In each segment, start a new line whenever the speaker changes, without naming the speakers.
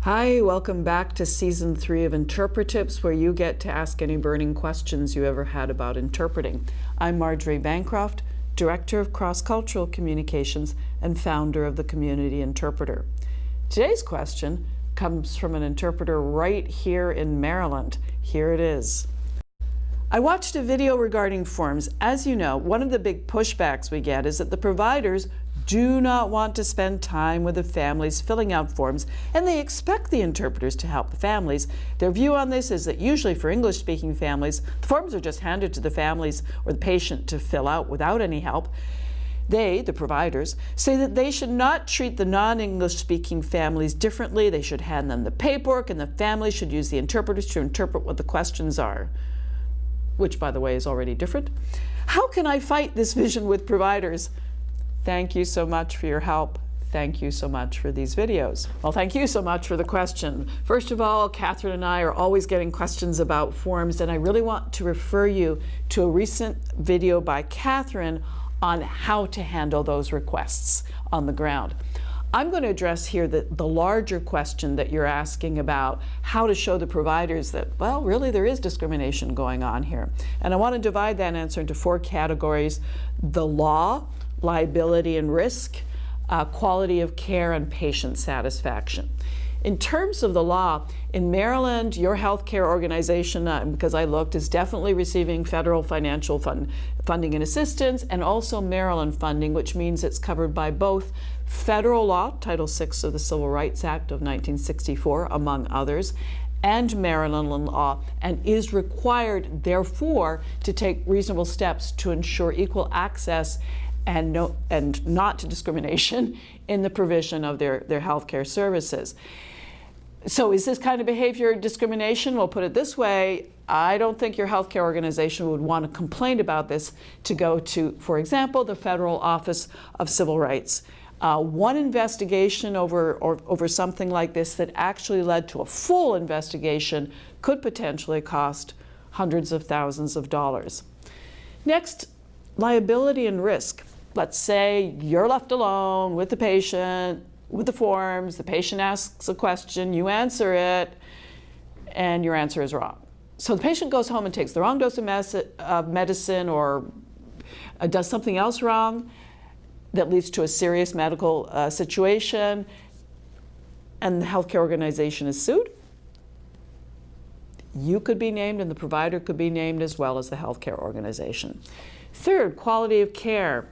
Hi, welcome back to Season 3 of InterpreTIPS, where you get to ask any burning questions you ever had about interpreting. I'm Marjory Bancroft, Director of Cross-Cultural Communications and founder of the Community Interpreter. Today's question comes from an interpreter right here in Maryland. Here it is. I watched a video regarding forms. As you know, one of the big pushbacks we get is that the providers do not want to spend time with the families filling out forms, and they expect the interpreters to help the families. Their view on this is that usually for English-speaking families, the forms are just handed to the families or the patient to fill out without any help. They, the providers, say that they should not treat the non-English speaking families differently. They should hand them the paperwork, and the families should use the interpreters to interpret what the questions are, which, by the way, is already different. How can I fight this vision with providers? Thank you so much for your help. Thank you so much for these videos. Well, thank you so much for the question. First of all, Catherine and I are always getting questions about forms, and I really want to refer you to a recent video by Catherine on how to handle those requests on the ground. I'm going to address here the larger question that you're asking about how to show the providers that, well, really there is discrimination going on here. And I want to divide that answer into 4 categories: the law, liability and risk, quality of care, and patient satisfaction. In terms of the law, in Maryland, your healthcare organization, because I looked, is definitely receiving federal financial funding and assistance, and also Maryland funding, which means it's covered by both federal law, Title VI of the Civil Rights Act of 1964, among others, and Maryland law, and is required, therefore, to take reasonable steps to ensure equal access and not to discrimination in the provision of their healthcare services. So is this kind of behavior discrimination? We'll put it this way: I don't think your healthcare organization would want to complain about this to go to, for example, the Federal Office of Civil Rights. One investigation over something like this that actually led to a full investigation could potentially cost hundreds of thousands of dollars. Next, liability and risk. Let's say you're left alone with the patient, with the forms, the patient asks a question, you answer it, and your answer is wrong. So the patient goes home and takes the wrong dose of medicine or does something else wrong that leads to a serious medical situation, and the healthcare organization is sued. You could be named, and the provider could be named, as well as the healthcare organization. Third, quality of care.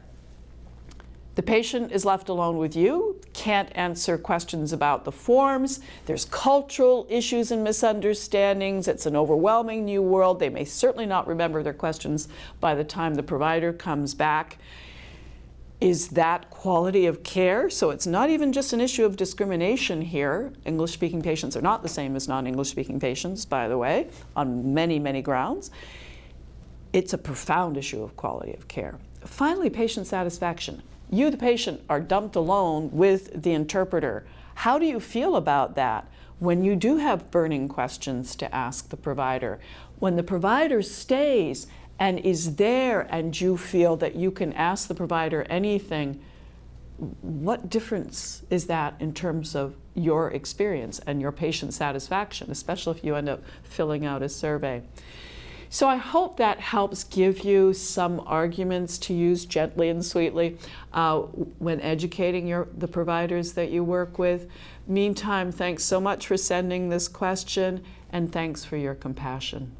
The patient is left alone with you, can't answer questions about the forms. There's cultural issues and misunderstandings. It's an overwhelming new world. They may certainly not remember their questions by the time the provider comes back. Is that quality of care? So it's not even just an issue of discrimination here. English-speaking patients are not the same as non-English-speaking patients, by the way, on many, many grounds. It's a profound issue of quality of care. Finally, patient satisfaction. You, the patient, are dumped alone with the interpreter. How do you feel about that when you do have burning questions to ask the provider? When the provider stays and is there and you feel that you can ask the provider anything, what difference is that in terms of your experience and your patient satisfaction, especially if you end up filling out a survey? So I hope that helps give you some arguments to use gently and sweetly when educating the providers that you work with. Meantime, thanks so much for sending this question, and thanks for your compassion.